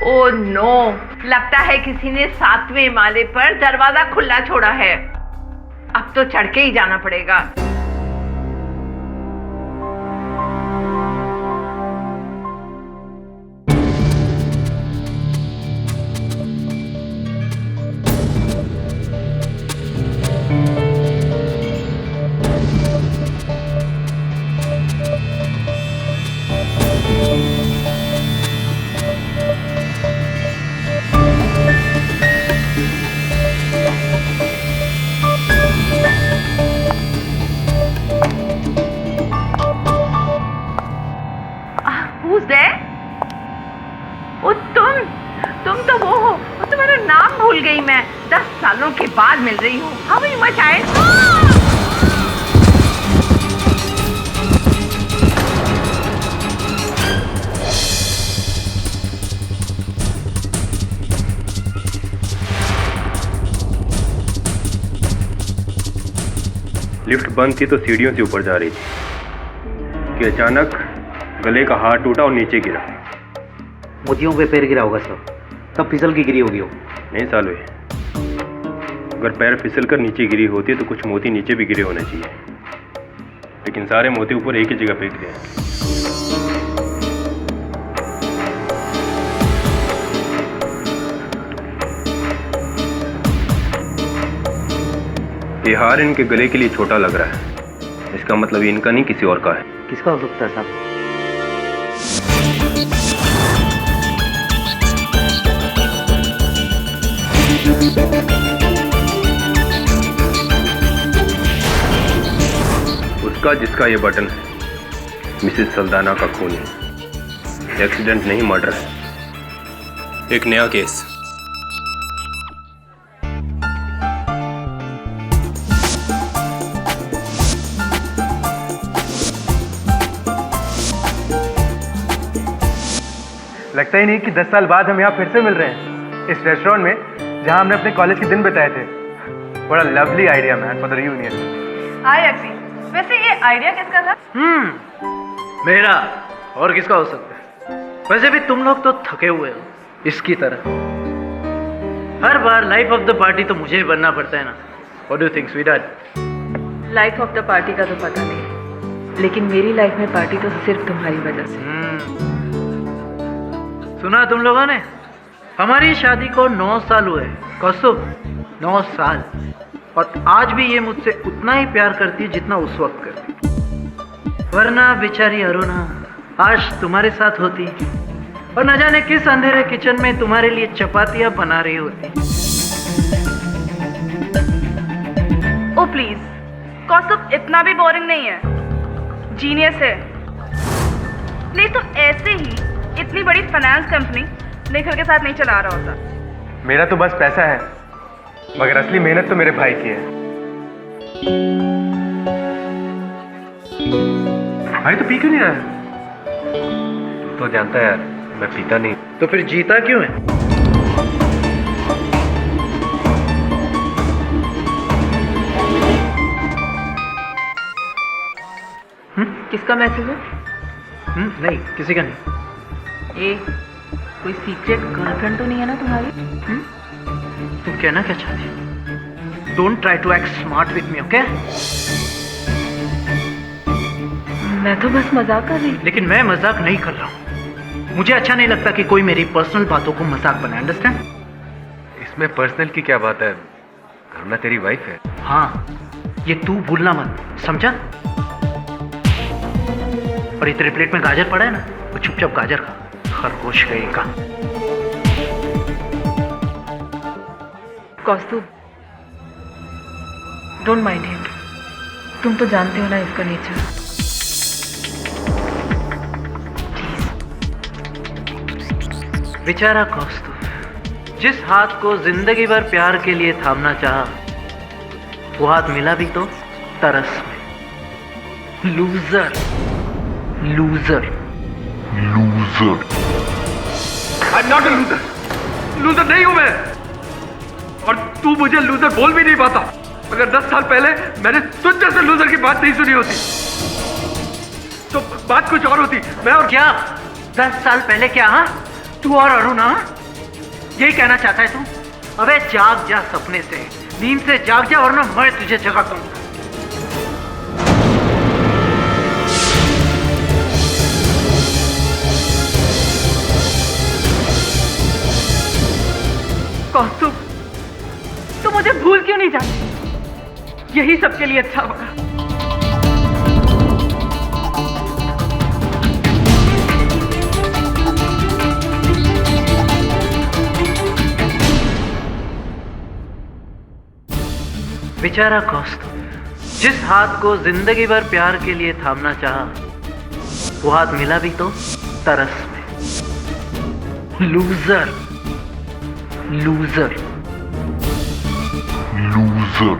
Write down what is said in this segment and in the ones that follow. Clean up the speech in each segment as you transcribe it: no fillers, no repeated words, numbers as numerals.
Oh no, लगता है किसी ने 7वें माले पर दरवाजा खुला छोड़ा है। अब तो चढ़ के ही जाना पड़ेगा। Who's there? ओ तुम तो वो हो। वो तुम्हारा नाम भूल गई मैं। 10 सालों के बाद मिल रही हूँ। How are you, my child? Lift बंद थी तो सीढ़ियों से ऊपर जा रही थी कि अचानक गले का हार टूटा और नीचे गिरा। मोतियों पे पैर गिरा होगा सर, तब फिसल की गिरी होगी वो। नहीं सालवे, अगर पैर फिसल कर नीचे गिरी होती तो कुछ मोती नीचे भी गिरे होने चाहिए, लेकिन सारे मोती ऊपर एक ही जगह पे गिरे हैं। ये हार इनके गले के लिए छोटा लग रहा है। इसका मतलब इनका नहीं, किसी और का है। किसका हो सकता है साहब? उसका जिसका ये बटन है। मिसेस सल्दाना का खून है। एक्सीडेंट नहीं, मर्डर है। एक नया केस। लगता ही नहीं कि 10 साल बाद हम यहाँ फिर से मिल रहे हैं इस रेस्टोरेंट में जहाँ हमने अपने कॉलेज के दिन बिताए थे। बड़ा lovely idea man for the reunion. I agree. वैसे ये आइडिया किसका था? मेरा। और किसका हो सकता है? वैसे भी तुम लोग तो थके हुए हो इसकी तरह। हर बार लाइफ ऑफ द पार्टी तो मुझे ही बनना पड़ता है ना। What do you think sweetheart? Life of the party का तो पता नहीं, लेकिन मेरी लाइफ में पार्टी तो सिर्फ तुम्हारी वजह से। सुना तुम लोगों ने? हमारी शादी को 9 साल हुए। कौस्तुभ, 9 साल। और आज भी ये मुझसे उतना ही प्यार करती है जितना उस वक्त करती। वरना बेचारी अरुणा आज तुम्हारे साथ होती और न जाने किस अंधेरे किचन में तुम्हारे लिए चपातियां बना रही होती। ओ प्लीज, कौस्तुभ इतना भी बोरिंग नहीं है, जीनियस है। नहीं तो ऐसे ही इतनी बड़ी फाइनेंस कंपनी निखिल के साथ नहीं चला रहा होता। मेरा तो बस पैसा है, मगर असली मेहनत तो मेरे भाई की है। भाई तो पी क्यों नहीं रहा? तो जानता है यार, मैं पीता नहीं। तो फिर जीता क्यों है? किसका मैसेज है? नहीं, किसी का नहीं। ए, कोई सीक्रेट गर्लफ्रेंड तो नहीं है ना तुम्हारी? तुम कहना क्या चाहती हो? Don't try to act smart with me, okay? मैं तो बस मजाक कर रही। लेकिन मैं मजाक नहीं कर रहा हूँ। मुझे अच्छा नहीं लगता कि कोई मेरी पर्सनल बातों को मजाक बनाए। अंडरस्टैंड? इसमें पर्सनल की क्या बात है? अरुणा तेरी वाइफ है। हाँ, ये तू भूलना मत, समझा? और ये तेरे प्लेट में गाजर पड़ा है ना, वो चुपचाप गाजर खा। खरगोश गए का। कौस्तुभ, डोंट माइंड हिम। तुम तो जानते हो ना इसका नेचर। बेचारा कौस्तुभ, जिस हाथ को जिंदगी भर प्यार के लिए थामना चाहा, वो हाथ मिला भी तो तरस में। Loser, loser, loser. I'm not a loser. Loser नहीं हूं मैं, और तू मुझे लूजर बोल भी नहीं पाता। अगर 10 साल पहले मैंने तुझ जैसे लूजर की बात नहीं सुनी होती तो बात कुछ और होती। मैं और क्या 10 साल पहले क्या? हाँ, तू और अरुणा यही कहना चाहता है तू? अबे जाग जा सपने से, नींद से जाग जा वरना मैं तुझे जगा दूंगा। कौस्तुभ, तू मुझे भूल क्यों नहीं जाती? यही सबके लिए अच्छा होगा। बेचारा कौस्तुभ, जिस हाथ को जिंदगी भर प्यार के लिए थामना चाहा, वो हाथ मिला भी तो तरस में। Loser, loser, loser.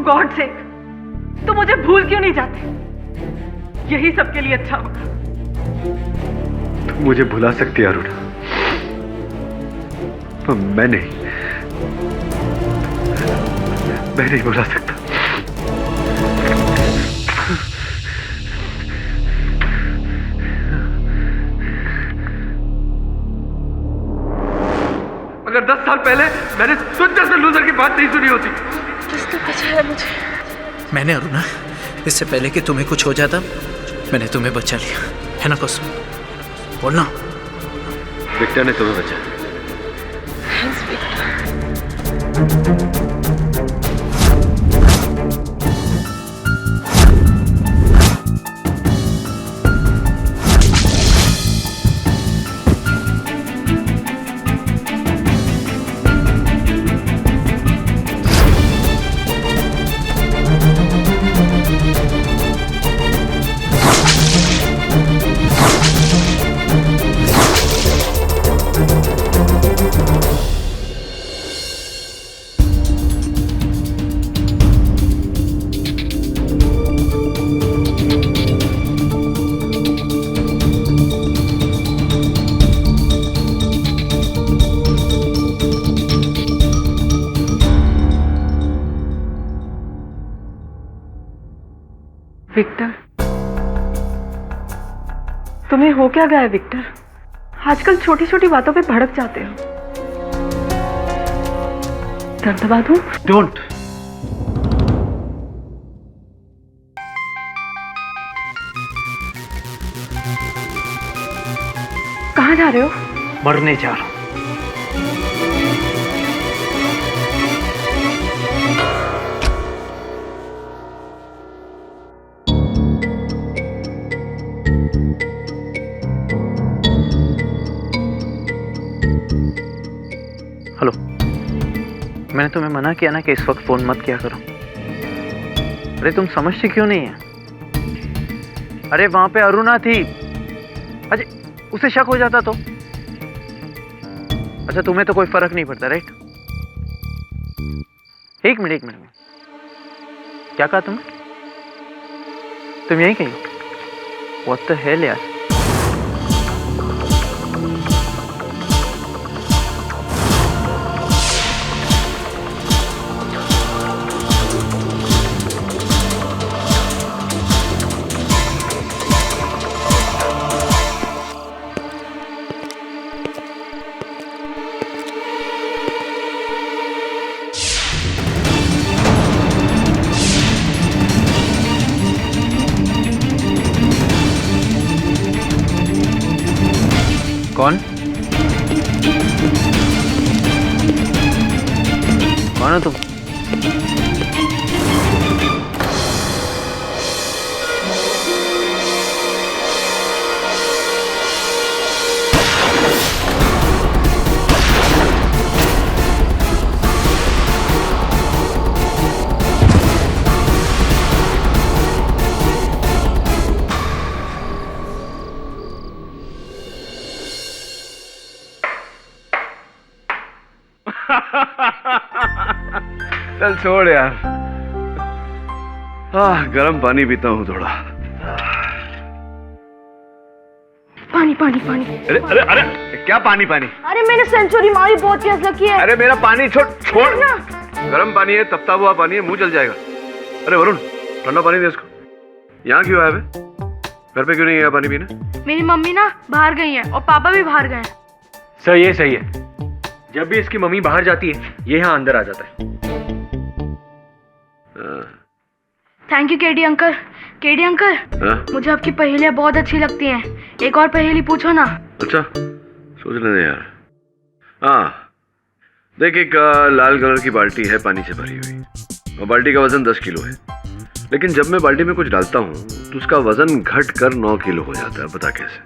गॉड से तू मुझे भूल क्यों नहीं जाती? यही सबके लिए अच्छा होगा। तुम मुझे भुला सकती है अरुणा, पर मैं नहीं भुला सकता। अगर 10 साल पहले मैंने तुझ जैसे लूजर की बात नहीं सुनी होती। किसने बचाया मुझे? मैंने अरुणा, इससे पहले कि तुम्हें कुछ हो जाता मैंने तुम्हें बचा लिया है ना कौस्तुभ? बोलना। विक्टर ने तुम्हें बचाया। Thanks Victor. विक्टर, तुम्हें हो क्या गया है विक्टर? आजकल छोटी छोटी बातों पे भड़क जाते हो। दर्द दबा दूं? डोंट। कहाँ जा रहे हो? मरने जा रहा हूं। हेलो, मैंने तुम्हें मना किया ना कि इस वक्त फोन मत किया करो। अरे तुम समझती क्यों नहीं है? अरे वहां पे अरुणा थी। अजय, उसे शक हो जाता तो? अच्छा, तुम्हें तो कोई फर्क नहीं पड़ता, राइट? एक मिनट क्या कहा तुमने? तुम यही कही? व्हाट द हेल यार। कौन हो तुम? चल छोड़ यार। गर्म पानी पीता हूँ थोड़ा। पानी पानी पानी। अरे अरे अरे क्या पानी पानी? अरे मैंने सेंचुरी मारी, बहुत प्यास लगी है। अरे मेरा पानी छोड़ छोड़ ना। गर्म पानी है, तपता हुआ पानी है, मुंह जल जाएगा। अरे वरुण, ठंडा पानी दे इसको। यहाँ क्यों आया बे? घर पे क्यों नहीं गया पानी पीने? मेरी मम्मी ना बाहर गई है और पापा भी बाहर गए हैं। सर ये सही है, जब भी इसकी मम्मी बाहर जाती है ये यहाँ अंदर आ जाता है। Thank you KD uncle. KD uncle, मुझे आपकी पहेलियाँ बहुत अच्छी लगती हैं। एक और पहेली पूछो ना। अच्छा सोचने दे यार। हाँ देख, एक लाल कलर की बाल्टी है पानी से भरी हुई, और बाल्टी का वजन 10 किलो है, लेकिन जब मैं बाल्टी में कुछ डालता हूँ तो उसका वजन घट कर 9 किलो हो जाता है। बता कैसे?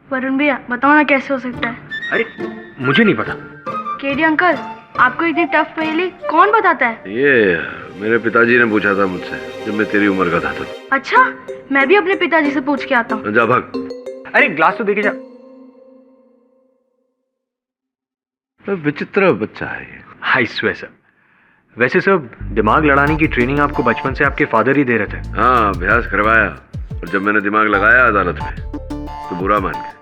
वरुण भैया बताओ ना कैसे हो सकता है? अरे मुझे नहीं पता। केडी अंकल, आपको इतनी टफ पहेली कौन बताता है? ये मेरे पिताजी ने पूछा था मुझसे जब मैं तेरी उम्र का था तब। अच्छा, मैं भी अपने पिताजी से पूछ के आता हूँ। जा भाग। अरे ग्लास तो देके जा। विचित्र बच्चा है ये। हाय स्वेयर सर। वैसे सब दिमाग लड़ाने की ट्रेनिंग आपको बचपन से आपके फादर ही दे रहे थे। हाँ अभ्यास करवाया, और जब मैंने दिमाग लगाया अदालत में तो बुरा मान गए।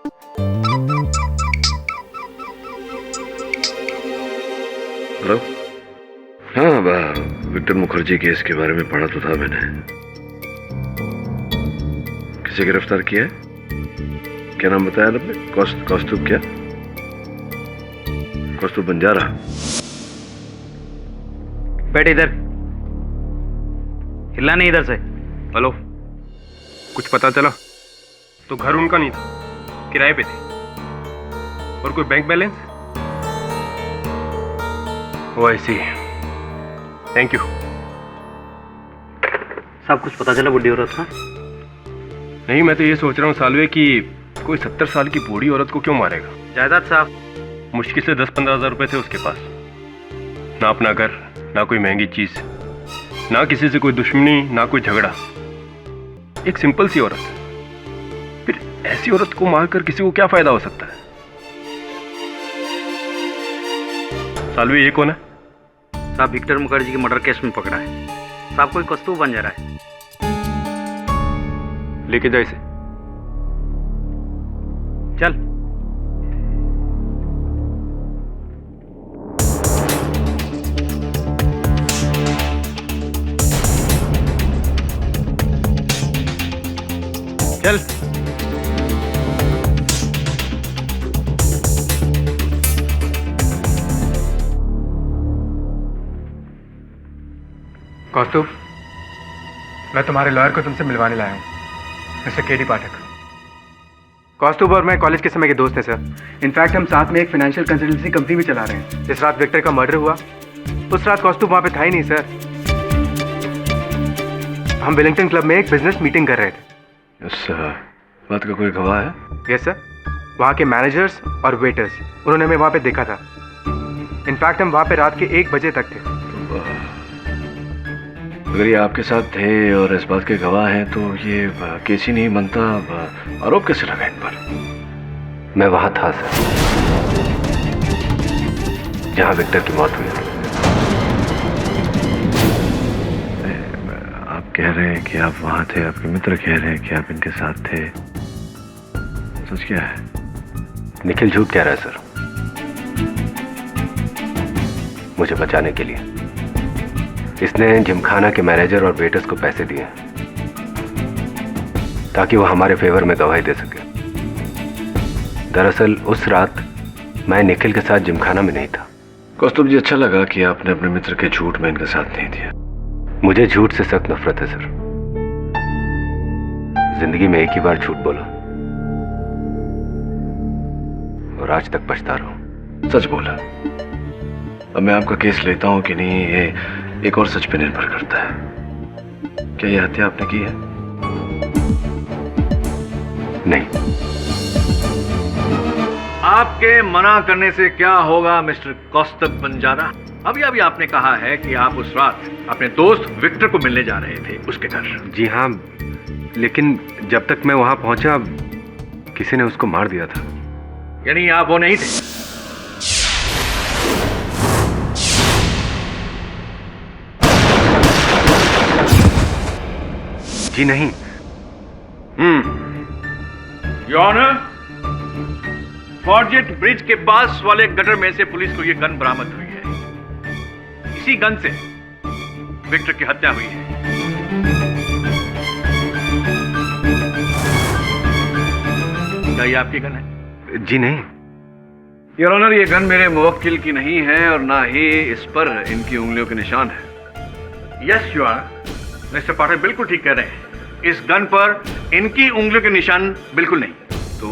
हेलो। हाँ विक्टर मुखर्जी केस के बारे में पढ़ा तो था मैंने। किसे गिरफ्तार किया है? क्या नाम बताया आपने? कौस्तुभ क्या? कौस्तुभ बंजारा। बैठ इधर, हिलना नहीं इधर से। हेलो, कुछ पता चला? तो घर उनका नहीं था, किराए पे थे। और कोई बैंक बैलेंस? ओ ऐसी। Thank you. सब कुछ पता चला बुढ़ी औरत का? नहीं, मैं तो ये सोच रहा हूँ सालवे कि कोई 70 साल की बूढ़ी औरत को क्यों मारेगा? जायदाद साहब? मुश्किल से 10-15 हजार रुपए थे उसके पास। ना अपना घर, ना कोई महंगी चीज, ना किसी से कोई दुश्मनी, ना कोई झगड़ा। एक सिंपल सी औरत। फिर ऐसी औरत को मारकर किसी को क्या फायदा हो सकता है? सालवे ये कौन है? साहब विक्टर मुखर्जी के मर्डर केस में पकड़ा है। साहब कोई कौस्तुभ बंजारा है। लेके जा इसे। चल। चल। कौस्तुभ, मैं तुम्हारे लॉयर को तुमसे मिलवाने लाया हूँ, मिस्टर केडी पाठक। कौस्तुभ और मैं कॉलेज के समय के दोस्त हैं सर। इनफैक्ट हम साथ में एक फाइनेंशियल कंसल्टेंसी कंपनी भी चला रहे हैं। जिस रात विक्टर का मर्डर हुआ उस रात कौस्तुभ वहाँ पे था ही नहीं सर। हम वेलिंगटन क्लब में एक बिजनेस मीटिंग कर रहे थे। इस बात का कोई गवाह है? यस सर, वहाँ के मैनेजर्स और वेटर्स, उन्होंने हमें वहाँ पे देखा था। इनफैक्ट हम वहाँ पे रात के 1 बजे तक थे। अगर ये आपके साथ थे और इस बात के गवाह हैं तो ये केस ही नहीं बनता। आरोप कैसे लगा इन पर? मैं वहां था सर, जहां विक्टर की मौत हुई। आप कह रहे हैं कि आप वहां थे, आपके मित्र कह रहे हैं कि आप इनके साथ थे। सच क्या है? निखिल झूठ कह रहा है सर, मुझे बचाने के लिए। इसने जिमखाना के मैनेजर और वेटर्स को पैसे दिए ताकि वो हमारे फेवर में गवाही दे सके। दरअसल उस रात मैं निखिल के साथ जिमखाना में नहीं था। कौस्तुभ जी, अच्छा लगा कि आपने अपने मित्र के झूठ में इनका साथ नहीं दिया। मुझे झूठ से सख्त नफरत है सर। जिंदगी में एक ही बार झूठ बोला और आज तक पछता रहा हूं। सच बोला। अब मैं आपका केस लेता हूं कि नहीं, ये एक और सच पे निर्भर करता है। क्या यह हत्या आपने की है? नहीं। आपके मना करने से क्या होगा मिस्टर कौस्तुभ बंजारा? अभी आपने कहा है कि आप उस रात अपने दोस्त विक्टर को मिलने जा रहे थे उसके घर। जी हाँ, लेकिन जब तक मैं वहां पहुंचा किसी ने उसको मार दिया था। यानी आप वो नहीं थे? जी नहीं। योर ऑनर, फॉर्जेट ब्रिज के पास वाले गटर में से पुलिस को यह गन बरामद हुई है। इसी गन से विक्टर की हत्या हुई है। क्या ये आपकी गन है? जी नहीं। योर ऑनर, ये गन मेरे मुवक्किल की नहीं है और ना ही इस पर इनकी उंगलियों के निशान है। यस योर ऑनर, मिस्टर पाठक बिल्कुल ठीक कह रहे हैं। इस गन पर इनकी उंगलियों के निशान बिल्कुल नहीं। तो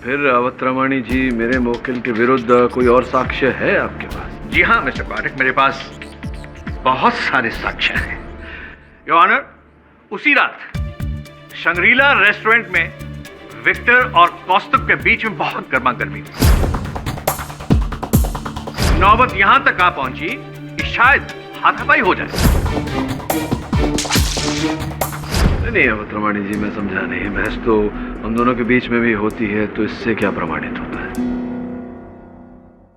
फिर अवतरमणि जी, मेरे मुवक्किल के विरुद्ध कोई और साक्ष्य है आपके पास? जी हाँ मिस्टर पाठक, मेरे पास बहुत सारे साक्ष्य हैं। योर ऑनर, उसी रात शंग्रीला रेस्टोरेंट में विक्टर और कौस्तुभ के बीच में बहुत गर्मा गर्मी थी। नौबत यहां तक आ पहुंची कि शायद हाथापाई हो जाए। नहीं अवतरमणि जी, मैं समझा नहीं। बहस तो हम दोनों के बीच में भी होती है, तो इससे क्या प्रमाणित होता है?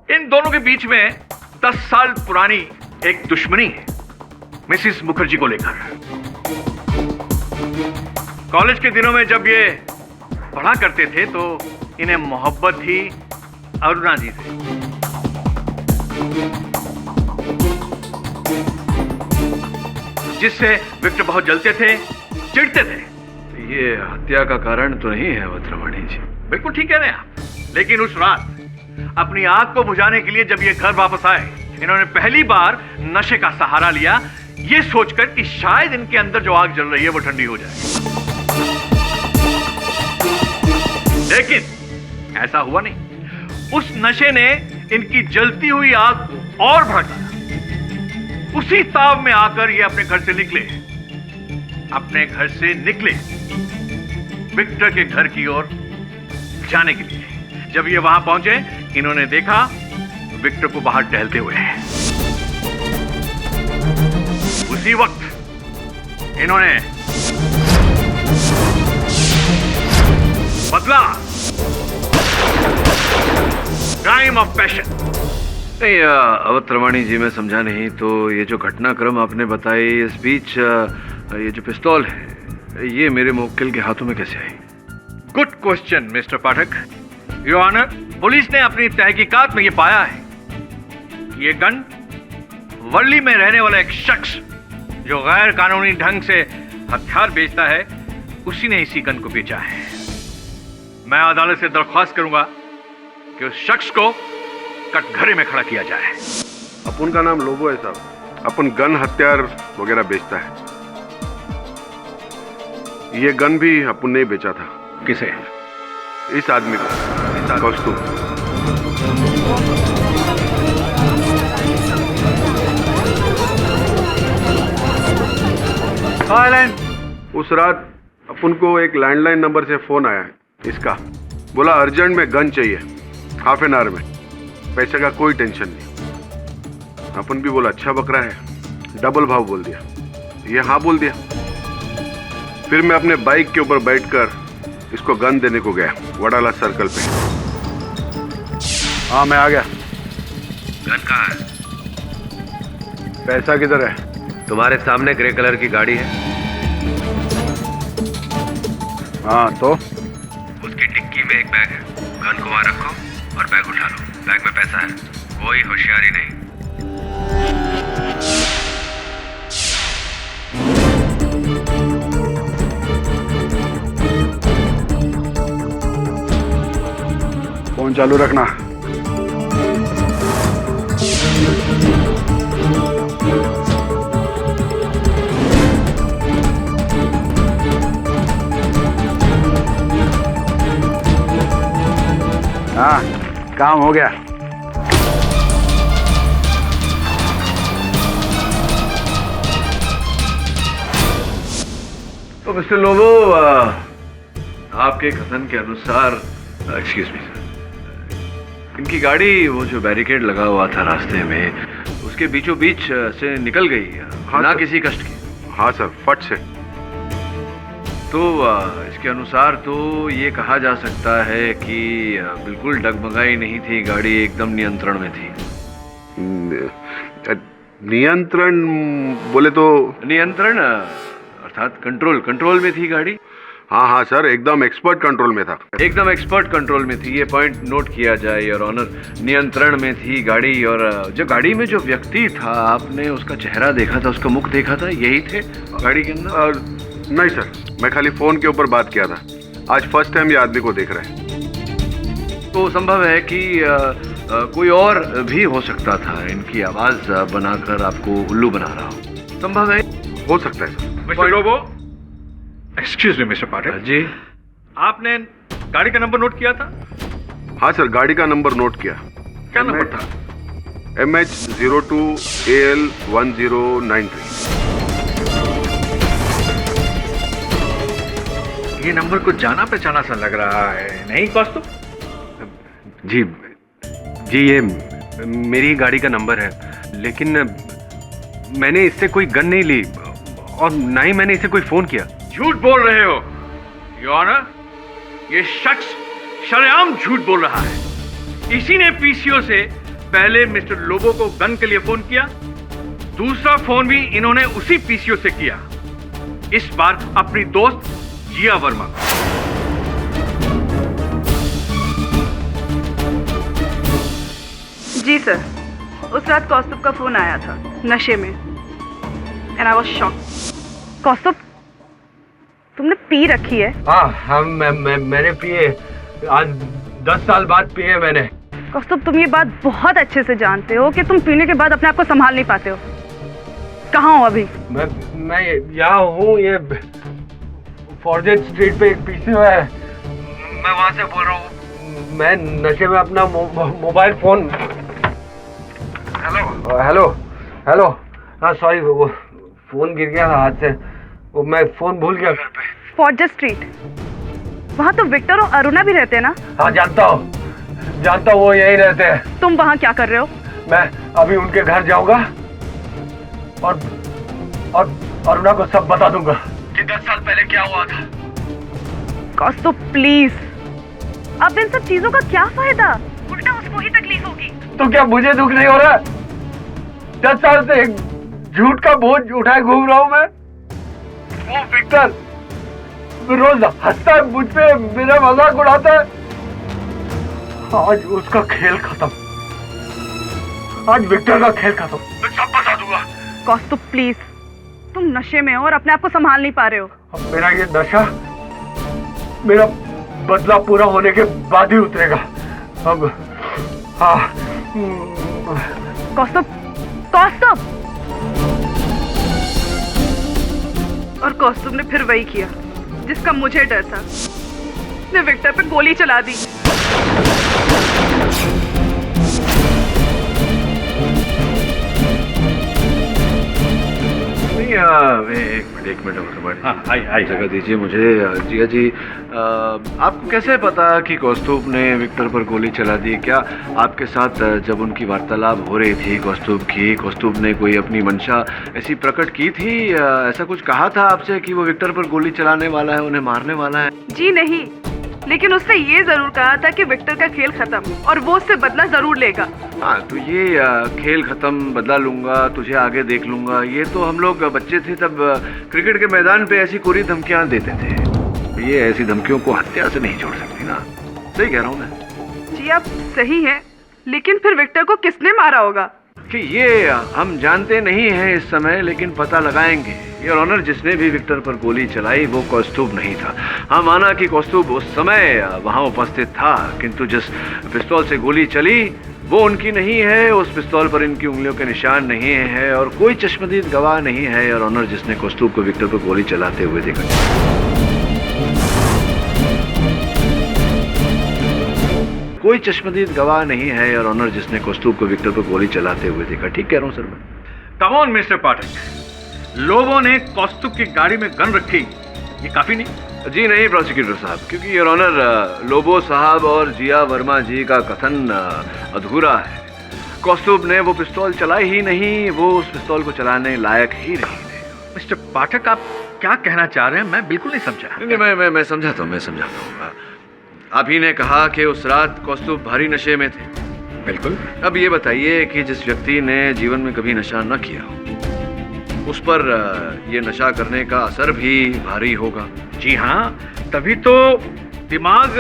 इन दोनों के बीच में 10 साल पुरानी एक दुश्मनी है मिसिस मुखर्जी को लेकर। कॉलेज के दिनों में जब ये पढ़ा करते थे तो इन्हें मोहब्बत थी अरुणा जी से। जिससे विक्टर बहुत जलते थे, चिढ़ते थे। ये हत्या का कारण तो नहीं है अवतरमणि जी? बिल्कुल ठीक कह रहे हैं आप। लेकिन उस रात अपनी आग को बुझाने के लिए जब ये घर वापस आए, इन्होंने पहली बार नशे का सहारा लिया, ये सोचकर कि शायद इनके अंदर जो आग जल रही है वो ठंडी हो जाए। लेकिन ऐसा हुआ नहीं। उस नशे ने इनकी जलती हुई आग को और भड़का। उसी ताव में आकर ये अपने घर से निकले विक्टर के घर की ओर जाने के लिए। जब ये वहां पहुंचे, इन्होंने देखा विक्टर को बाहर टहलते हुए। उसी वक्त इन्होंने बदला, क्राइम ऑफ पैशन। नहीं अवतरमणि जी, मैं समझा नहीं। तो ये जो घटनाक्रम आपने बताई, इस बीच ये जो पिस्तौल है, ये मेरे मुवक्किल के हाथों में कैसे आई? Good question mister Pathak. Your honour, police ने अपनी तहकीकात में ये पाया है कि ये गन वर्ली में रहने वाला एक शख्स जो गैर कानूनी ढंग से हथियार बेचता है, उसी ने इसी गन को बेचा है। मैं अदालत से दरख्वास्त करूंगा कि उस शख्स को कटघरे में खड़ा किया जाए। अपन का नाम लोबो है साहब। अपन गन हथियार वगैरह बेचता है। ये गन भी अपन ने बेचा था। किसे? इस आदमी को, कौस्तुभ। उस रात अपन को एक लैंडलाइन नंबर से फोन आया है इसका। बोला अर्जेंट में गन चाहिए, हाफ एन आवर में। पैसे का कोई टेंशन नहीं। अपन भी बोला अच्छा बकरा है, डबल भाव बोल दिया। ये हाँ बोल दिया। फिर मैं अपने बाइक के ऊपर बैठकर इसको गन देने को गया वडाला सर्कल पे। हाँ मैं आ गया। गन कहाँ है? पैसा किधर है? तुम्हारे सामने ग्रे कलर की गाड़ी है। हाँ तो? उसकी डिक्की में एक बैग है। गन को वहां रखो और बैग उठा लो। बैग में पैसा है, कोई होशियारी नहीं। फोन चालू रखना। हाँ काम हो गया। तो मिस्टर लोबो, आपके कथन के अनुसार, एक्सक्यूज मी सर, इनकी गाड़ी वो जो बैरिकेड लगा हुआ था रास्ते में, उसके बीचों बीच से निकल गई। हाँ ना सर। किसी कष्ट की। हाँ सर, फट से। तो इसके अनुसार तो ये कहा जा सकता है कि बिल्कुल डगमगाई नहीं थी, गाड़ी एकदम नियंत्रण में थी। नियंत्रण बोले तो? नियंत्रण अर्थात कंट्रोल में थी गाड़ी? हाँ हाँ सर, एकदम एक्सपर्ट कंट्रोल में था। एकदम एक्सपर्ट कंट्रोल में थी, ये पॉइंट नोट किया जाए योर ऑनर। नियंत्रण में थी गाड़ी, और जो गाड़ी में जो व्यक्ति था, आपने उसका चेहरा देखा था, उसका मुख देखा था, यही थे गाड़ी के अंदर? नहीं सर, मैं खाली फोन के ऊपर बात किया था। आज फर्स्ट टाइम ये आदमी को देख रहे हैं। तो संभव है कि कोई और भी हो सकता था, इनकी आवाज बनाकर आपको उल्लू बना रहा हो। संभव है, हो सकता है sir. Mister Lobo, excuse me mister Pathak ji, आपने गाड़ी का नंबर नोट किया था? हाँ सर, गाड़ी का नंबर नोट किया। क्या नंबर था? MH02AL1093। ये नंबर कुछ जाना पहचाना सा लग रहा है, नहीं कौस्तुभ? जी ये मेरी गाड़ी का नंबर है, लेकिन मैंने इससे कोई गन नहीं ली और ना ही मैंने इसे कोई फोन किया। झूठ बोल रहे हो योर ऑनर, ये शख्स शरेआम झूठ बोल रहा है। इसी ने पीसीओ से पहले मिस्टर लोबो को गन के लिए फोन किया, दूसरा फोन भी इन्होंने उसी पीसीओ से किया, इस बार अपनी दोस्त जिया वर्मा। जी सर, उस रात कौस्तुभ का फोन आया था नशे में, एंड आई वाज शॉक्ड। कौस्तुभ, तुमने पी रखी है? हाँ, मैंने पिए, आज 10 साल बाद पिए मैंने। कौस्तुभ, तुम ये बात बहुत अच्छे से जानते हो कि तुम पीने के बाद अपने आप को संभाल नहीं पाते हो। कहाँ हो अभी? मैं यहाँ हूँ, ये फॉर्जेट स्ट्रीट पे एक पीसीओ है, मैं वहाँ से बोल रहा हूँ। मैं नशे में अपना मोबाइल फोन। हेलो। हाँ सॉरी, वो फोन गिर गया था हाथ से, वो मैं फोन भूल गया घर पे। फॉर्जेट स्ट्रीट, वहाँ तो विक्टर और अरुणा भी रहते हैं ना? हाँ जानता हूँ, वो यही रहते हैं। तुम वहाँ क्या कर रहे हो? मैं अभी उनके घर जाऊंगा और अरुणा को सब बता दूंगा कि 10 साल पहले क्या हुआ था। कौस्तुभ प्लीज, अब इन सब चीजों का क्या फायदा? उल्टा उसको ही तकलीफ होगी। तो क्या मुझे दुख नहीं हो रहा? 10 साल से एक झूठ का बोझ उठाए घूम रहा हूं मैं। वो विक्टर रोज हंसता है मुझ पे, मेरा मजाक उड़ाता है। आज उसका खेल खत्म, आज विक्टर का खेल खत्म, मैं सब बता दूंगा। कौस्तुभ प्लीज, तुम नशे में हो और अपने आप को संभाल नहीं पा रहे हो। अब मेरा ये नशा मेरा बदला पूरा होने के बाद ही उतरेगा। अब हाँ। कौस्तुभ, और कौस्तुभ ने फिर वही किया जिसका मुझे डर था। उसने विक्टर पे गोली चला दी। एक मिनट हाँ, जगह दीजिए मुझे। जिया जी, आपको कैसे पता कि कौस्तुभ ने विक्टर पर गोली चला दी? क्या आपके साथ जब उनकी वार्तालाप हो रही थी कौस्तुभ ने कोई अपनी मंशा ऐसी प्रकट की थी? ऐसा कुछ कहा था आपसे कि वो विक्टर पर गोली चलाने वाला है, उन्हें मारने वाला है? जी नहीं, लेकिन उसने ये जरूर कहा था कि विक्टर का खेल खत्म और वो उससे बदला जरूर लेगा। हाँ, तो ये खेल खत्म, बदला लूंगा, तुझे आगे देख लूंगा, ये तो हम लोग बच्चे थे तब क्रिकेट के मैदान पे ऐसी कोरी धमकियां देते थे। ये ऐसी धमकियों को हत्या से नहीं जोड़ सकती ना। सही कह रहा हूँ मैं? जी आप सही हैं, लेकिन फिर विक्टर को किसने मारा होगा? कि ये हम जानते नहीं हैं इस समय, लेकिन पता लगाएंगे। योर ऑनर, जिसने भी विक्टर पर गोली चलाई वो कौस्तुभ नहीं था। हाँ, माना कि कौस्तुभ उस समय वहाँ उपस्थित था, किंतु जिस पिस्तौल से गोली चली वो उनकी नहीं है, उस पिस्तौल पर इनकी उंगलियों के निशान नहीं है और कोई चश्मदीद गवाह नहीं है योर ऑनर जिसने कौस्तुभ को विक्टर पर गोली चलाते हुए देखा। कोई चश्मदीद गवाह नहीं है योर ऑनर जिसने कौस्तुभ को विक्टर पर गोली चलाते हुए देखा। ठीक कह रहा हूँ सर मैं? कम ऑन मिस्टर पाठक, लोगों ने कौस्तुभ की गाड़ी में गन रखी, ये काफी नहीं? जी नहीं प्रोसिक्यूटर साहब, क्योंकि योर ऑनर लोबो साहब और जिया वर्मा जी का कथन अधूरा है। कौस्तुभ ने वो पिस्तौल चलाई ही नहीं, वो उस पिस्तौल को चलाने लायक ही नहीं थे। मिस्टर पाठक, आप क्या कहना चाह रहे हैं? मैं बिल्कुल नहीं समझा। नहीं, मैं समझाता हूँ। आप ही ने कहा कि उस रात कौस्तुभ भारी नशे में थे। बिल्कुल। अब ये बताइए कि जिस व्यक्ति ने जीवन में कभी नशा न किया हो, उस पर ये नशा करने का असर भी भारी होगा। जी हाँ, तभी तो दिमाग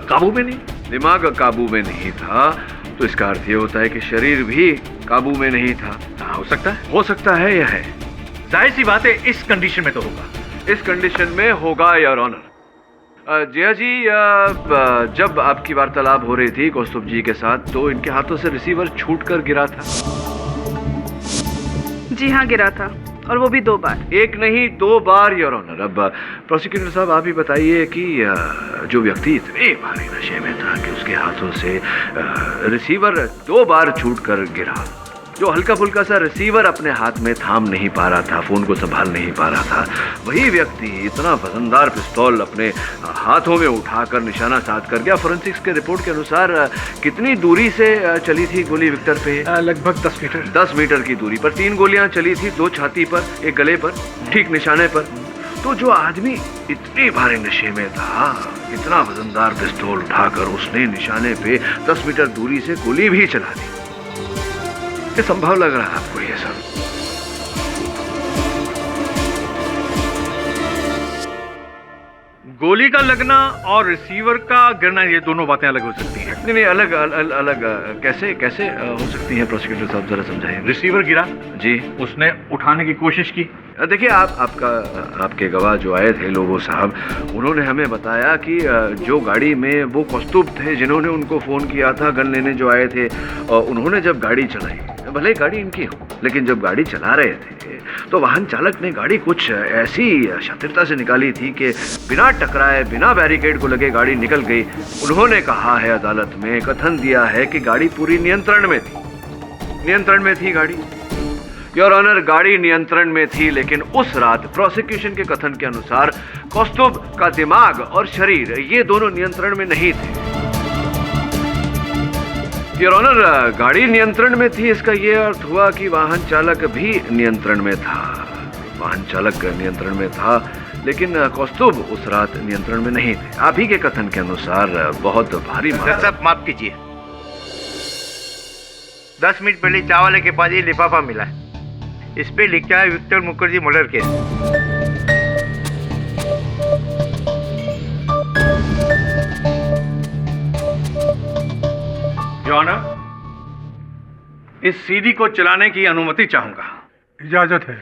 काबू में नहीं। दिमाग काबू में नहीं था तो इसका अर्थ ये होता है कि शरीर भी काबू में नहीं था। हो सकता है, हो सकता है, यह है। जाहिर सी बात है इस कंडीशन में तो होगा। इस कंडीशन में होगा योर ऑनर। जया जी, जब आपकी वार्तालाप हो रही थी कौस्तुभ जी के साथ तो इनके हाथों से रिसीवर छूटकर गिरा था। जी हाँ, गिरा था, और वो भी 2 बार। एक नहीं 2 बार योर ऑनर। अब प्रोसिक्यूटर साहब आप ही बताइए कि जो व्यक्ति इतने भारी नशे में था कि उसके हाथों से रिसीवर 2 बार छूटकर गिरा, जो हल्का फुल्का सा रिसीवर अपने हाथ में थाम नहीं पा रहा था, फोन को संभाल नहीं पा रहा था, वही व्यक्ति इतना वजनदार पिस्तौल अपने हाथों में उठाकर निशाना साध कर गया। फोरेंसिक्स के रिपोर्ट के अनुसार कितनी दूरी से चली थी गोली विक्टर पे? लगभग 10 मीटर। 10 मीटर की दूरी पर 3 गोलियां चली थी, 2 छाती पर, 1 गले पर, ठीक निशाने पर। तो जो आदमी इतने भारी नशे में था, इतना वजनदार पिस्तौल उठाकर उसने निशाने पे 10 मीटर दूरी से गोली भी चला दी। ये संभव लग रहा है आपको ये सब? गोली का लगना और रिसीवर का गिरना, ये दोनों बातें अलग हो सकती हैं। नहीं नहीं, अलग अलग कैसे कैसे हो सकती हैं प्रोसिक्यूटर साहब, जरा समझाइए। रिसीवर गिरा जी, उसने उठाने की कोशिश की। देखिए, आपके गवाह जो आए थे लोगो साहब, उन्होंने हमें बताया कि जो गाड़ी में वो कौस्तुभ थे जिन्होंने उनको फोन किया था, गन लेने जो आए थे, उन्होंने जब गाड़ी चलाई, भले गाड़ी इनकी हो, लेकिन जब गाड़ी चला रहे थे तो वाहन चालक ने गाड़ी कुछ ऐसी शातिरता से निकाली थी कि बिना टकराए, बिना बैरिकेड को लगे गाड़ी निकल गई। उन्होंने कहा है अदालत में, कथन दिया है कि गाड़ी पूरी नियंत्रण में थी। नियंत्रण में थी गाड़ी योर ऑनर, गाड़ी नियंत्रण में थी, लेकिन उस रात प्रोसिक्यूशन के कथन के अनुसार कौस्तुभ का दिमाग और शरीर ये दोनों नियंत्रण में नहीं थे। योर ऑनर, गाड़ी नियंत्रण में थी, इसका यह अर्थ हुआ कि वाहन चालक भी नियंत्रण में था। वाहन चालक नियंत्रण में था, लेकिन कौस्तुभ उस रात नियंत्रण में नहीं थे। आप ही के कथन के अनुसार बहुत भारी साहब माफ कीजिए, 10 मिनट पहले चावल के पास ये लिफाफा मिला है, इस पे लिखा है Victor Mukherjee murder case. Genre, इस सीडी को चलाने की अनुमति चाहूंगा। इजाजत है।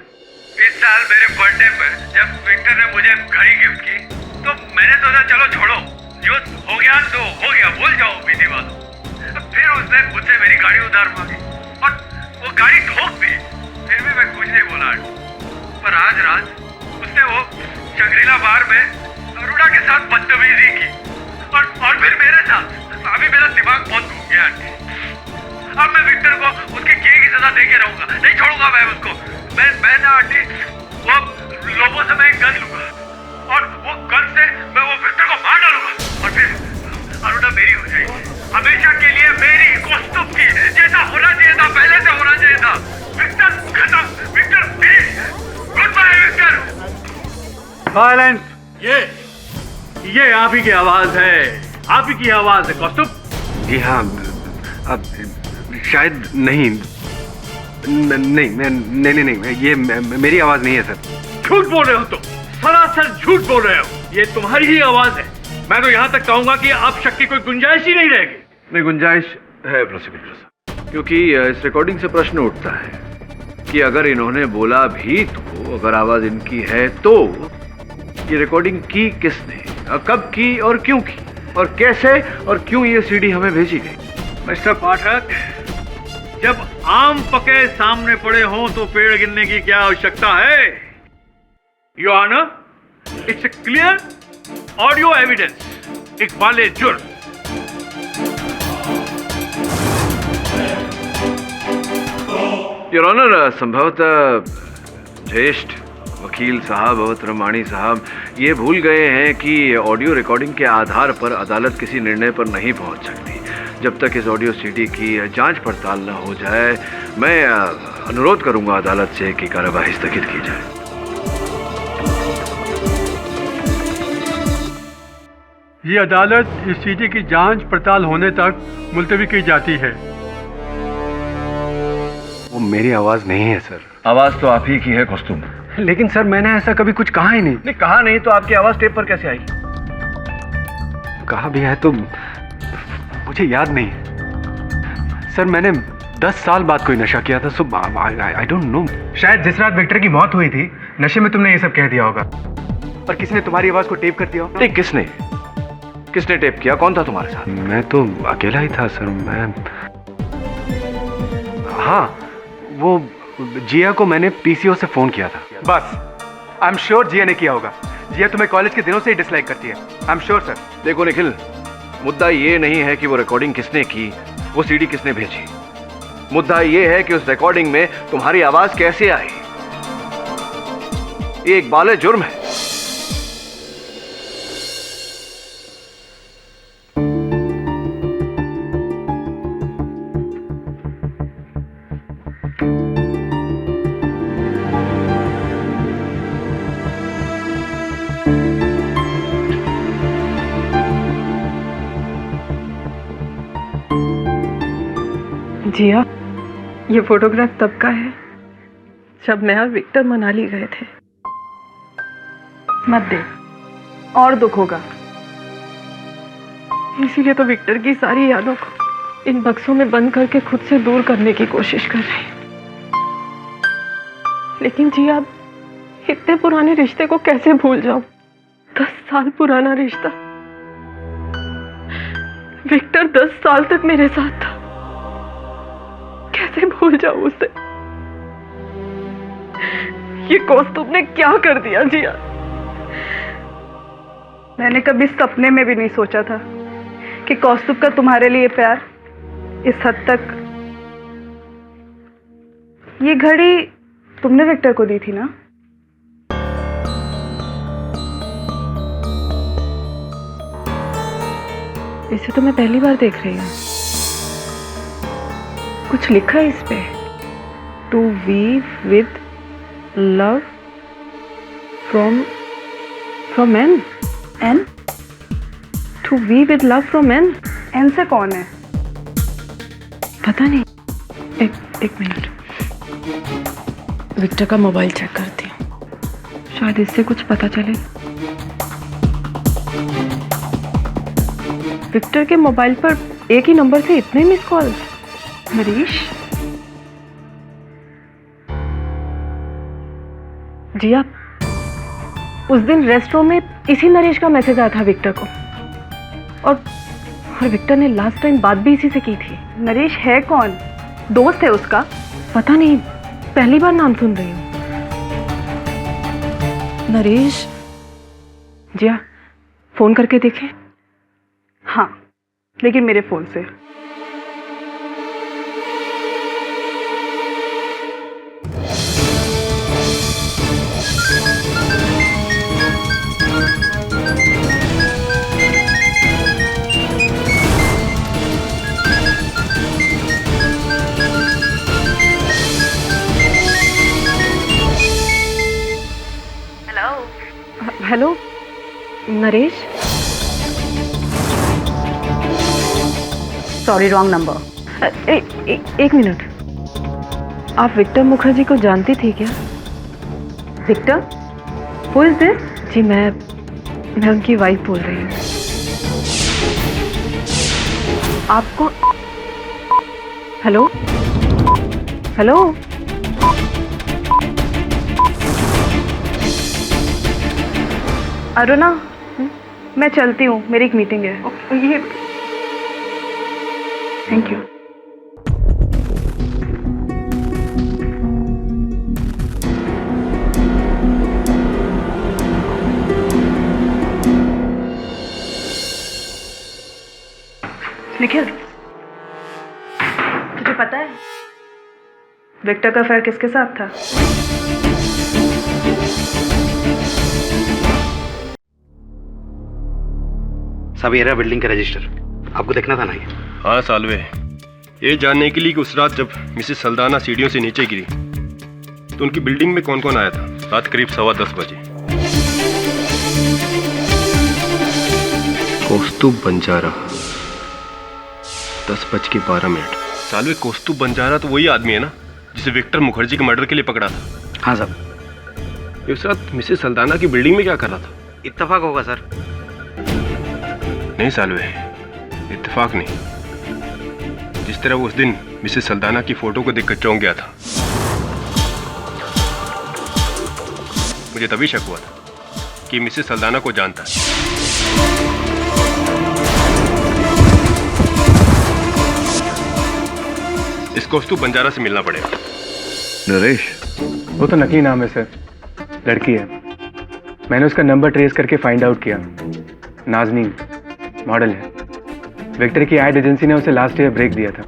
इस साल मेरे बर्थडे पर जब विक्टर ने मुझे घड़ी गिफ्ट की तो मैंने सोचा चलो छोड़ो, जो हो गया सो हो गया, भूल जाओ बीती बात। फिर उसने मुझसे मेरी गाड़ी उधार मांगी और वो गाड़ी ठोक दी। फिर भी मैं कुछ नहीं बोला, पर आज रात उसने वो शंग्रीला बार में अरुणा के साथ बदतमीजी की और फिर मेरे साथ। अभी मेरा दिमाग बहुत घूम गया आंटी। अब मैं विक्टर को उसके किए की सजा दे के रहूंगा, नहीं छोड़ूंगा मैं उसको। मैं ना आंटी, वो लोगों से मैं एक गन लूंगा और वो गन से मैं वो विक्टर को मार डालूंगा और फिर अरुणा मेरी हो जाएगी, हमेशा के लिए मेरी, कौस्तुभ की। जैसा होना चाहिए था, पहले से होना चाहिए था। विक्टर खत्म, Victor finish. Good bye Victor. Silence. ये आप ही की आवाज है, आप ही की आवाज है कौस्तुभ। जी हाँ, अब शायद नहीं, ये मेरी आवाज नहीं है सर। झूठ बोल रहे हो तुम, सरासर झूठ बोल रहे हो। ये तुम्हारी ही आवाज है। मैं तो यहाँ तक कहूंगा कि अब शक की कोई गुंजाइश ही नहीं रहेगी। नहीं, गुंजाइश है प्रोसिक्यूटर साहब, क्योंकि इस रिकॉर्डिंग से प्रश्न उठता है कि अगर इन्होंने बोला भी तो, अगर आवाज इनकी है तो ये रिकॉर्डिंग की किसने, कब की और क्यों की, और कैसे और क्यों ये सीडी हमें भेजी गई? मिस्टर पाठक, जब आम पके सामने पड़े हों तो पेड़ गिनने की क्या आवश्यकता है? Your honour, it's a clear audio evidence. इकबाल जुर्म। योर ऑनर, संभवतः ज्येष्ठ वकील साहब अवतरमाणी साहब ये भूल गए हैं कि ऑडियो रिकॉर्डिंग के आधार पर अदालत किसी निर्णय पर नहीं पहुंच सकती जब तक इस ऑडियो सीडी की जांच पड़ताल न हो जाए। मैं अनुरोध करूंगा अदालत से कि कार्यवाही स्थगित की जाए। ये अदालत इस सीडी की जांच पड़ताल होने तक मुलतवी की जाती है। वो मेरी आवाज नहीं है सर। आवाज तो आप ही की है कौस्तुभ। लेकिन सर मैंने ऐसा कभी कुछ कहा ही नहीं। नहीं कहा नहीं तो आपकी आवाज टेप पर कैसे आई? कहा भी है तो मुझे याद नहीं। सर मैंने 10 साल बाद कोई नशा किया था, सो आई डोंट नो। शायद जिस रात विक्टर की मौत हुई थी नशे में तुमने ये सब कह दिया होगा और किसी ने तुम्हारी आवाज को टेप कर दिया होगा। नहीं, किसने टेप किया? कौन था तुम्हारे साथ? मैं तो अकेला ही था सर। हाँ, वो जिया को मैंने पीसीओ से फोन किया था। बस आई एम श्योर जिया ने किया होगा। जिया तुम्हें कॉलेज के दिनों से ही डिसलाइक करती है। I am sure sir. देखो निखिल, मुद्दा ये नहीं है कि वो रिकॉर्डिंग किसने की, वो सीडी किसने भेजी। मुद्दा ये है कि उस रिकॉर्डिंग में तुम्हारी आवाज कैसे आई। ये एक बाले जुर्म है। जिया, ये फोटोग्राफ तब का है जब मैं और विक्टर मनाली गए थे। मत दे, और दुख होगा। इसीलिए तो विक्टर की सारी यादों को इन बक्सों में बंद करके खुद से दूर करने की कोशिश कर रही। लेकिन जिया, इतने पुराने रिश्ते को कैसे भूल जाऊं? 10 साल पुराना रिश्ता। विक्टर 10 साल तक मेरे साथ था, कैसे भूल जाऊं उसे? ये कौस्तुभ ने क्या कर दिया जिया? मैंने कभी सपने में भी नहीं सोचा था कि कौस्तुभ का तुम्हारे लिए प्यार इस हद तक। ये घड़ी तुमने विक्टर को दी थी ना? इसे तो मैं पहली बार देख रही हूँ। कुछ लिखा है इस पे, to weave with love from N. N? To weave with love from N. N से कौन है? पता नहीं। एक मिनट, विक्टर का मोबाइल चेक करती हूँ, शायद इससे कुछ पता चले। विक्टर के मोबाइल पर एक ही नंबर से इतने मिस कॉल। नरेश? जिया, उस दिन रेस्टोरेंट में इसी नरेश का मैसेज आया था विक्टर को, और विक्टर ने लास्ट टाइम बात भी इसी से की थी। नरेश है कौन? दोस्त है उसका? पता नहीं, पहली बार नाम सुन रही हूँ। नरेश? जिया, फोन करके देखें। हाँ, लेकिन मेरे फोन से। Hello Naresh? Sorry, wrong number. एक मिनट, आप विक्टर मुखर्जी को जानती थी क्या? विक्टर? Who is this? जी, मैं उनकी वाइफ बोल रही हूँ। आपको? Hello hello? अरुणा, मैं चलती हूँ, मेरी एक मीटिंग है। ये थैंक यू। निखिल, तुझे पता है विक्टर का अफेयर किसके साथ था? सब ये रहा बिल्डिंग का रजिस्टर, आपको देखना था ना ये? हाँ सालवे, ये जानने के लिए कि उस रात जब मिसेस सल्दाना सीढ़ियों से नीचे गिरी तो उनकी बिल्डिंग में कौन कौन आया था। रात करीब 10:15 बजे। कौस्तुभ बंजारा, 10:12। सालवे, कौस्तुभ बंजारा तो वही आदमी है ना जिसे विक्टर मुखर्जी के मर्डर के लिए पकड़ा था। हाँ साहब। ये उस रात मिसेस सल्दाना की बिल्डिंग में क्या कर रहा था? इत्तेफाक होगा सर। नहीं सालवे, इत्तेफाक नहीं। जिस तरह वो उस दिन मिसेस सल्दाना की फोटो को देखकर चौंक गया था, मुझे तभी शक हुआ था कि मिसेस सल्दाना को जानता है। इस कौस्तुभ बंजारा से मिलना पड़ेगा। नरेश, वो तो नकली नाम है सर, लड़की है। मैंने उसका नंबर ट्रेस करके फाइंड आउट किया। नाज़नीन मॉडल है। विक्टर की एड एजेंसी ने उसे लास्ट ईयर ब्रेक दिया था।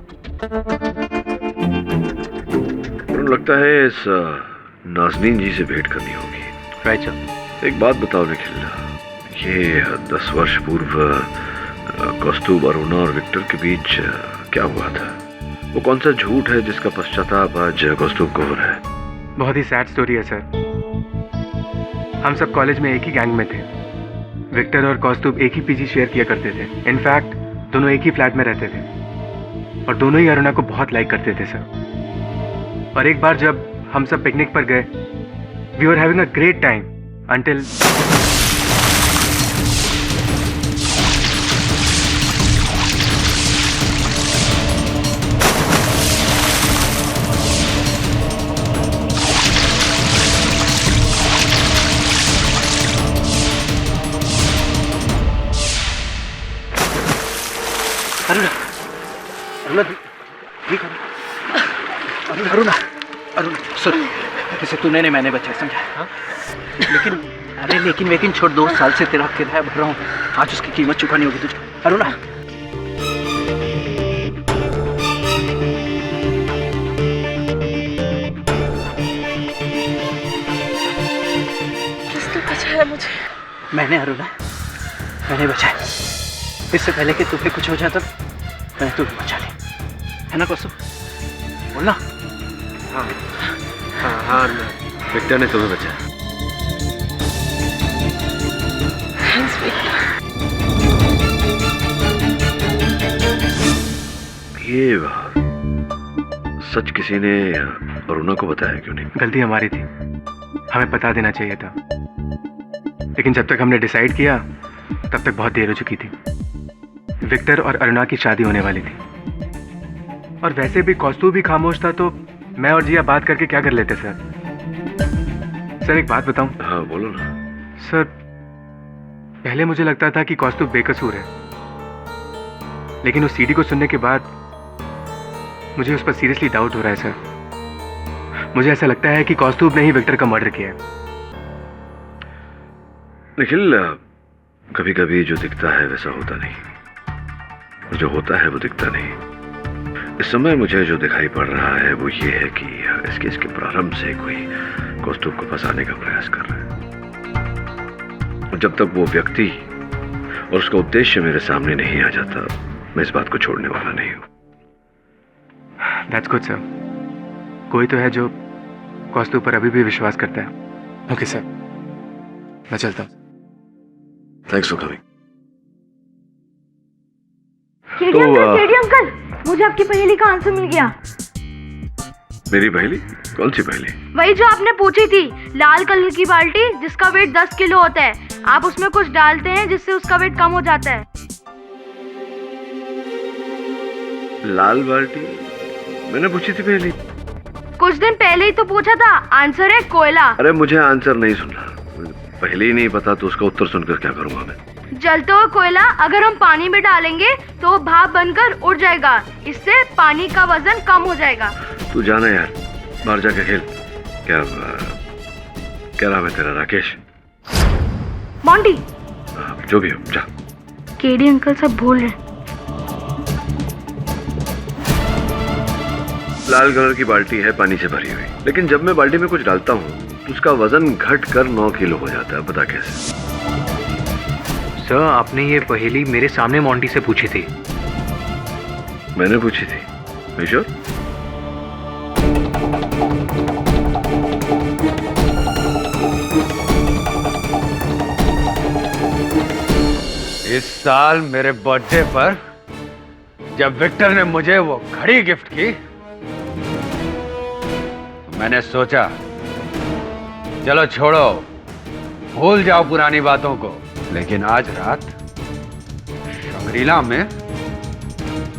लगता है इस नाज़नीन जी से भेंट करनी होगी। Right sir. एक बात बताओ निखिल, ये 10 वर्ष पूर्व कौस्तुभ, अरुणा और विक्टर के बीच क्या हुआ था? वो कौन सा झूठ है जिसका पश्चाताप आज कौस्तुभ को हो रहा है? बहुत ही सैड स्टोरी है सर। हम सब कॉलेज में एक ही गैंग में थे। विक्टर और कौस्तुभ एक ही पीजी शेयर किया करते थे। इनफैक्ट दोनों एक ही फ्लैट में रहते थे और दोनों ही अरुणा को बहुत लाइक करते थे सर। और एक बार जब हम सब पिकनिक पर गए, we were having a great time until Aruna, Aruna, ठीक है। अरुणा, अरुणा, सुन, इसे तूने नहीं मैंने बचाया, समझा? हाँ? लेकिन छोड़, 2 साल से तेरा किराया भर रहा हूँ। आज उसकी कीमत चुकानी होगी तुझे। अरुणा, किसने बचाया मुझे? मैंने अरुणा, मैंने बचाया। इससे पहले कि तुम्हें कुछ हो जाता मैंने तुम्हें बचा लिया, है ना कौस्तुभ? बोलना। हाँ हाँ हाँ, विक्टर ने तुम्हें बचाया। Thanks Victor. ये सच किसी ने अरुणा को बताया क्यों नहीं? गलती हमारी थी, हमें बता देना चाहिए था। लेकिन जब तक हमने डिसाइड किया तब तक बहुत देर हो चुकी थी। विक्टर और अरुणा की शादी होने वाली थी और वैसे भी कौस्तुभ भी खामोश था, तो मैं और जिया बात करके क्या कर लेते सर? सर एक बात बताऊं? हाँ बोलो ना। सर पहले मुझे लगता था कि कौस्तुभ बेकसूर है, लेकिन उस सीडी को सुनने के बाद मुझे उस पर सीरियसली डाउट हो रहा है सर। मुझे ऐसा लगता है कि कौस्तुभ ने ही विक्टर का मर्डर किया है। निखिल, कभी कभी जो दिखता है वैसा होता नहीं, और जो होता है वो दिखता नहीं। इस समय मुझे जो दिखाई पड़ रहा है वो ये है कि इस केस के प्रारंभ से कोई कौस्तुभ को फंसाने का प्रयास कर रहा है। और जब तक वो व्यक्ति और उसका उद्देश्य मेरे सामने नहीं आ जाता, मैं इस बात को छोड़ने वाला नहीं हूं। That's good sir। कोई तो है जो कौस्तुभ पर अभी भी विश्वास करता है। ओके सर, मैं चलता हूँ। Thanks for coming. KD uncle, मुझे आपकी पहेली का आंसर मिल गया। मेरी पहेली? कौन सी पहेली? वही जो आपने पूछी थी। लाल कलर की बाल्टी जिसका वेट 10 किलो होता है, आप उसमें कुछ डालते हैं जिससे उसका वेट कम हो जाता है। लाल बाल्टी? मैंने पूछी थी पहेली। कुछ दिन पहले ही तो पूछा था। आंसर है कोयला। अरे मुझे आंसर नहीं सुनना, पहले ही नहीं पता तो उसका उत्तर सुनकर क्या करूंगा मैं? जलता हुआ कोयला अगर हम पानी में डालेंगे तो वो भाप बनकर उड़ जाएगा। इससे पानी का वजन कम हो जाएगा। तू जाना यार, बाहर जाके खेल। क्या नाम है तेरा? राकेश? मोंटी? जो भी हो, जा। केडी अंकल सब भूल रहे। लाल कलर की बाल्टी है पानी से भरी हुई, लेकिन जब मैं बाल्टी में कुछ डालता हूँ तो उसका वजन घट कर 9 किलो हो जाता है। पता कैसे? सर, आपने ये पहेली मेरे सामने मोंटी से पूछी थी। मैंने पूछी थी? Are you sure? इस साल मेरे बर्थडे पर जब विक्टर ने मुझे वो घड़ी गिफ्ट की मैंने सोचा चलो छोड़ो, भूल जाओ पुरानी बातों को। लेकिन आज रात शंग्रीला में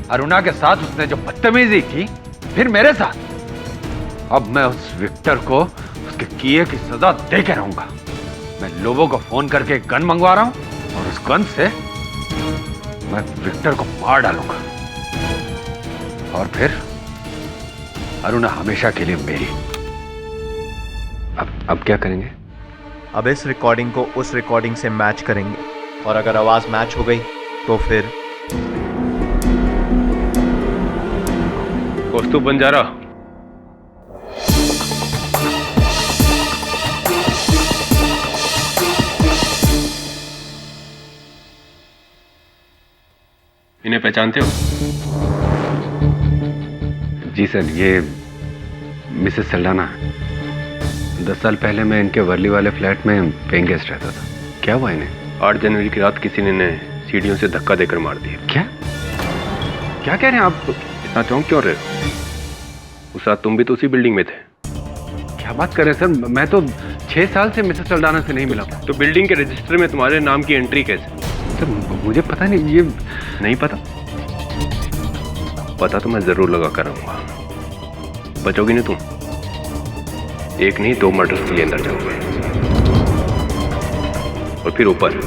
अरुणा के साथ उसने जो बदतमीजी की, फिर मेरे साथ, अब मैं उस विक्टर को उसके किए की सजा दे के रहूंगा। मैं लोगों को फोन करके गन मंगवा रहा हूं और उस गन से मैं विक्टर को मार डालूंगा और फिर अरुणा हमेशा के लिए मेरी। अब क्या करेंगे? अब इस रिकॉर्डिंग को उस रिकॉर्डिंग से मैच करेंगे और अगर आवाज मैच हो गई तो फिर कौस्तुभ बंजारा, इन्हें पहचानते हो? जी सर, ये मिसेस सल्डाना है। 10 साल पहले मैं इनके वर्ली वाले फ्लैट में पेइंग गेस्ट रहता था। क्या हुआ इन्हें? 8 जनवरी की रात किसी ने इन्हें सीढ़ियों से धक्का देकर मार दिया। क्या क्या कह रहे हैं आप? इतना चौंक क्यों रहे हो? उस रात तुम भी तो उसी बिल्डिंग में थे। क्या बात कर रहे हैं सर? मैं तो 6 साल से मिसेस सल्डाना से नहीं मिला। तो बिल्डिंग के रजिस्टर में तुम्हारे नाम की एंट्री कैसे? सर मुझे पता नहीं। ये नहीं पता? पता तो मैं जरूर लगा कर रहूंगा। बचोगी नहीं तुम। एक नहीं 2 मर्डर्स के लिए अंदर जाओगे और फिर ऊपर